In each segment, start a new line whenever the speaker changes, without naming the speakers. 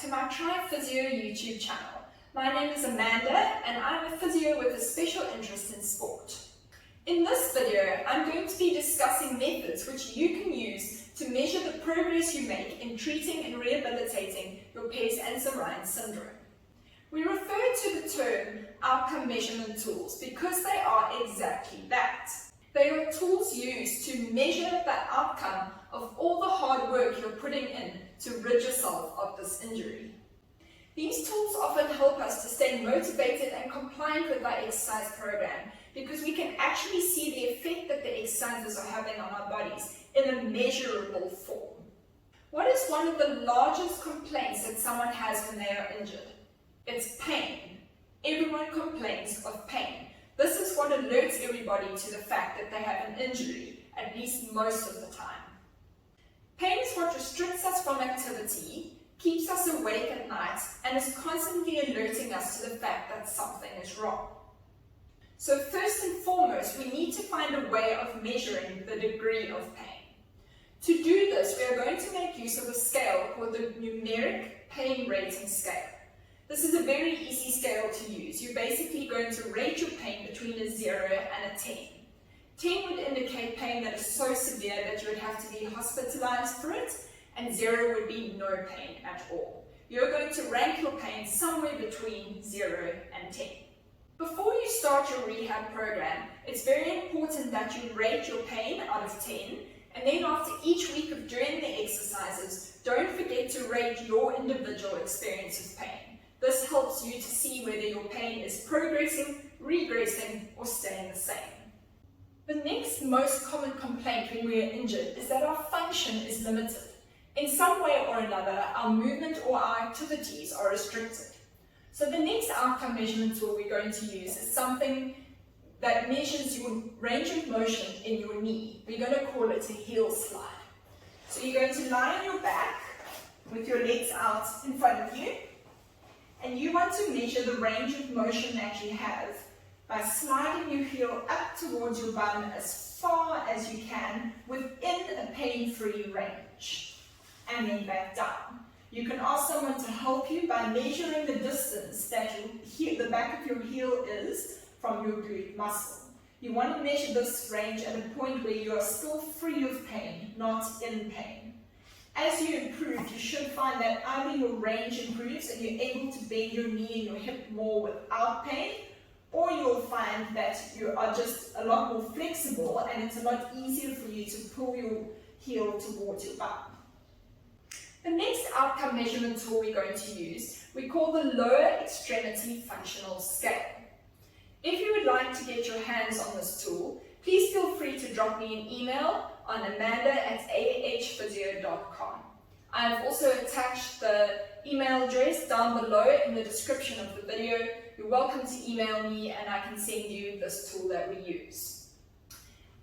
to my TriPhysio YouTube channel. My name is Amanda and I'm a physio with a special interest in sport. In this video, I'm going to be discussing methods which you can use to measure the progress you make in treating and rehabilitating your Pes Anserine Syndrome. We refer to the term outcome measurement tools because they are exactly that. They are tools used to measure the outcome of all the hard work you're putting in to rid yourself of this injury. These tools often help us to stay motivated and compliant with our exercise program because we can actually see the effect that the exercises are having on our bodies in a measurable form. What is one of the largest complaints that someone has when they are injured? It's pain. Everyone complains of pain. This is what alerts everybody to the fact that they have an injury, at least most of the time. Pain is what restricts us from activity, keeps us awake at night, and is constantly alerting us to the fact that something is wrong. So first and foremost, we need to find a way of measuring the degree of pain. To do this, we are going to make use of a scale called the numeric pain rating scale. This is a very easy scale to use. You're basically going to rate your pain between a 0 and a 10. 10 would indicate pain that is so severe that you would have to be hospitalized for it, and 0 would be no pain at all. You're going to rank your pain somewhere between 0 and 10. Before you start your rehab program, it's very important that you rate your pain out of 10, and then after each week of doing the exercises, don't forget to rate your individual experience of pain. This helps you to see whether your pain is progressing, regressing, or staying the same. The next most common complaint when we are injured is that our function is limited. In some way or another, our movement or our activities are restricted. So the next outcome measurement tool we're going to use is something that measures your range of motion in your knee. We're going to call it a heel slide. So you're going to lie on your back with your legs out in front of you, and you want to measure the range of motion that you have by sliding your heel up towards your bum as far as you can within a pain-free range, and then back down. You can ask someone to help you by measuring the distance that the back of your heel is from your glute muscle. You want to measure this range at a point where you are still free of pain, not in pain. As you improve, you should find that either your range improves and you're able to bend your knee and your hip more without pain, or you'll find that you are just a lot more flexible and it's a lot easier for you to pull your heel towards your bum. The next outcome measurement tool we're going to use, we call the lower extremity functional scale. If you would like to get your hands on this tool, please feel free to drop me an email on amanda@ahphysio.com. I have also attached the email address down below in the description of the video. You're welcome to email me and I can send you this tool that we use.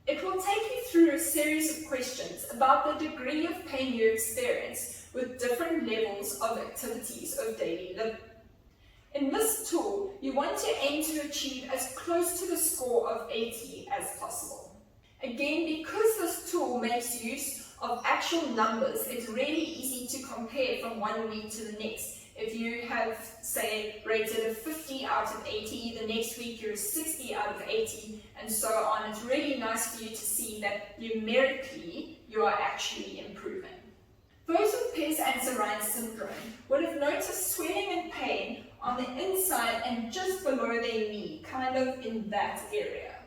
It will take you through a series of questions about the degree of pain you experience with different levels of activities of daily living. In this tool, you want to aim to achieve as close to the score of 80 as possible. Again, because this tool makes use of actual numbers, it's really easy to compare from one week to the next. If you have, say, rated a 50 out of 80, the next week you're a 60 out of 80, and so on. It's really nice for you to see that numerically you are actually improving. Those with Pes Anserine Syndrome would have noticed swelling and pain on the inside and just below their knee, kind of in that area.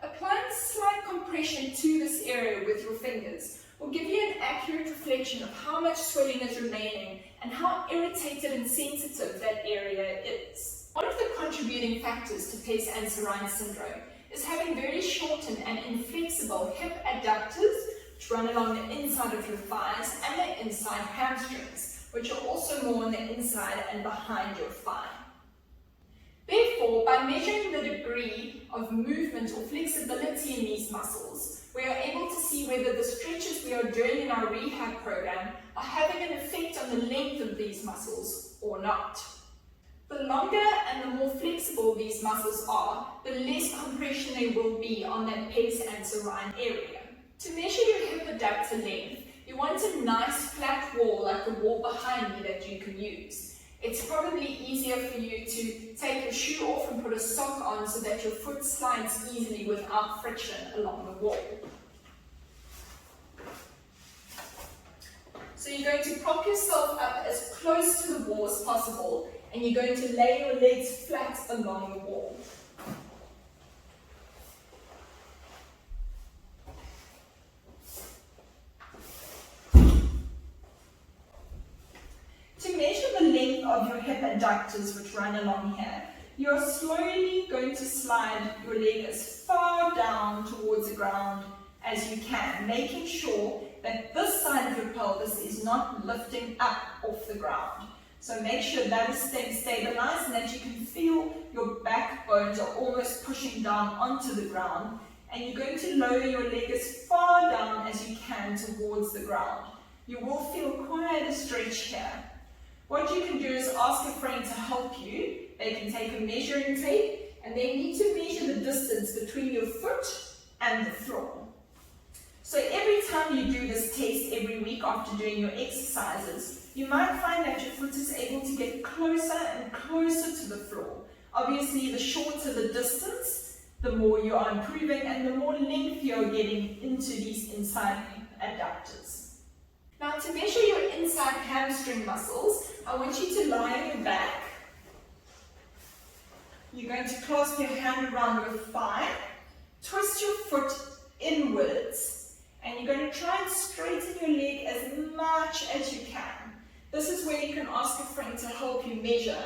Applying slight compression to this area with your fingers will give you an accurate reflection of how much swelling is remaining and how irritated and sensitive that area is. One of the contributing factors to Pes Anserine Syndrome is having very shortened and inflexible hip adductors which run along the inside of your thighs and the inside hamstrings, which are also more on the inside and behind your thigh. Therefore, by measuring the degree of movement or flexibility in these muscles, we are able to see whether the stretches we are doing in our rehab program are having an effect on the length of these muscles or not. The longer and the more flexible these muscles are, the less compression there will be on that Pes Anserine area. To measure your hip adductor length, you want a nice flat wall like the wall behind me that you can use. It's probably easier for you to take your shoe off and put a sock on so that your foot slides easily without friction along the wall. So you're going to prop yourself up as close to the wall as possible, and you're going to lay your legs flat along the wall. To measure the length of your hip adductors which run along here, you're slowly going to slide your leg as far down towards the ground as you can, making sure that this side of your pelvis is not lifting up off the ground. So make sure that is staying stabilized and that you can feel your back bones are almost pushing down onto the ground, and you're going to lower your leg as far down as you can towards the ground. You will feel quite a stretch here. What you can do is ask a friend to help you. They can take a measuring tape and they need to measure the distance between your foot and the floor. So every time you do this test every week after doing your exercises, you might find that your foot is able to get closer and closer to the floor. Obviously, the shorter the distance, the more you are improving and the more length you're getting into these inside adductors. Now, to measure your inside hamstring muscles, I want you to lie on your back. You're going to clasp your hand around your thigh, twist your foot inwards, and you're going to try and straighten your leg as much as you can. This is where you can ask a friend to help you measure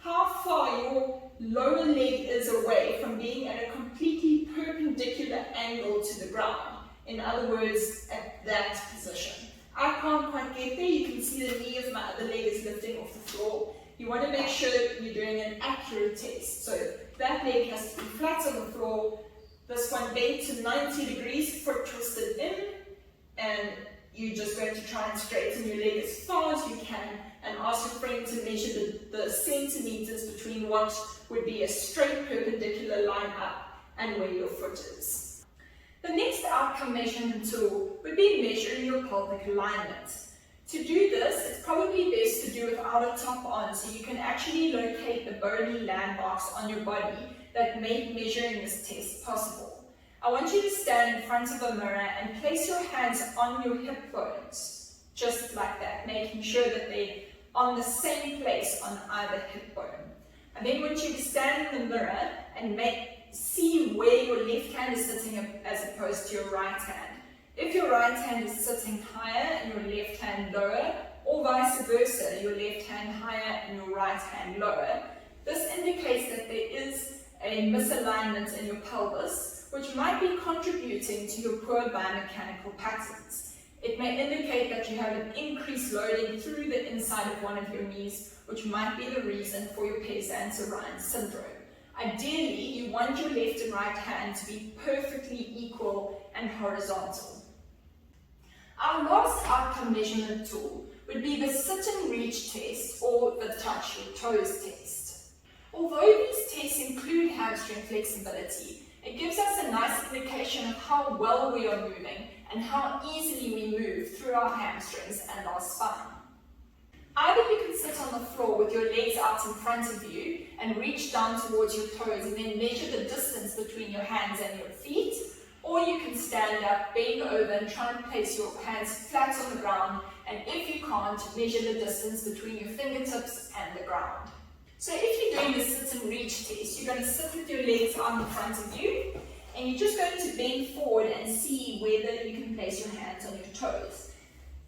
how far your lower leg is away from being at a completely perpendicular angle to the ground. In other words, at that position. I can't quite get there. You can see the knee of my other leg is lifting off the floor. You want to make sure you're doing an accurate test. So that leg has to be flat on the floor. This one bent to 90 degrees, foot twisted in, and you're just going to try and straighten your leg as far as you can and ask your friend to measure the centimeters between what would be a straight perpendicular line up and where your foot is. The next outcome measurement tool would be measuring your pelvic alignment. To do this, it's probably best to do without a top on so you can actually locate the bony landmarks on your body that make measuring this test possible. I want you to stand in front of a mirror and place your hands on your hip bones, just like that, making sure that they're on the same place on either hip bone. And then I want you to stand in the mirror and see where your left hand is sitting as opposed to your right hand. If your right hand is sitting higher and your left hand lower, or vice versa, your left hand higher and your right hand lower, this indicates that there is a misalignment in your pelvis, which might be contributing to your poor biomechanical patterns. It may indicate that you have an increased loading through the inside of one of your knees, which might be the reason for your Pes Anserine Syndrome. Ideally, you want your left and right hand to be perfectly equal and horizontal. Our last outcome measurement tool would be the sit and reach test or the touch your toes test. Although these tests include hamstring flexibility, it gives us a nice indication of how well we are moving and how easily we move through our hamstrings and our spine. Either you can sit on the floor with your legs out in front of you and reach down towards your toes and then measure the distance between your hands and your feet, or you can stand up, bend over and try and place your hands flat on the ground, and if you can't, measure the distance between your fingertips and the ground. So if you're doing the sit and reach test, you're going to sit with your legs out in front of you and you're just going to bend forward and see whether you can place your hands on your toes.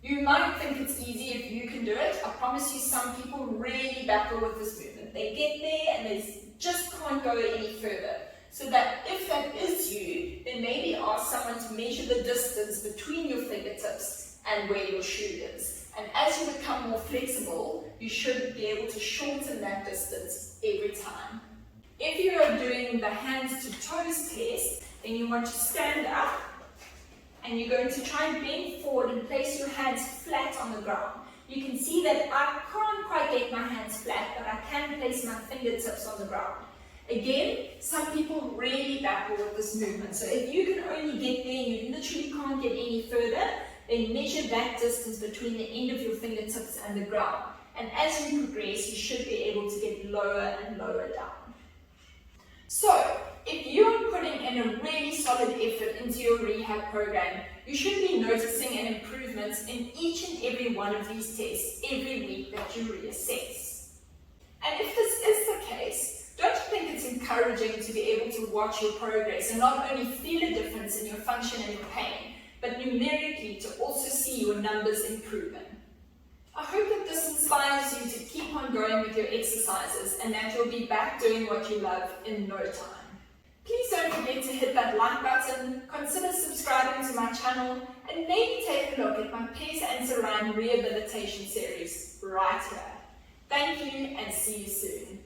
You might think it's easy if you can do it. I promise you some people really battle with this movement. They get there and they just can't go any further. So that if that is you, then maybe ask someone to measure the distance between your fingertips and where your shoe is. And as you become more flexible, you should be able to shorten that distance every time. If you are doing the hands to toes test, then you want to stand up and you're going to try and bend forward and place your hands flat on the ground. You can see that I can't quite get my hands flat, but I can place my fingertips on the ground. Again, some people really battle with this movement. So if you can only get there and you literally can't get any further, then measure that distance between the end of your fingertips and the ground. And as you progress, you should be able to get lower and lower down. So, if you are putting in a really solid effort into your rehab program, you should be noticing an improvement in each and every one of these tests every week that you reassess. And if this is the case, don't you think it's encouraging to be able to watch your progress and not only feel a difference in your function and your pain, but numerically to also see your numbers improving? I hope that this inspires you to keep on going with your exercises and that you'll be back doing what you love in no time. Please don't forget to hit that like button, consider subscribing to my channel, and maybe take a look at my Pes Anserine rehabilitation series right here. Thank you and see you soon.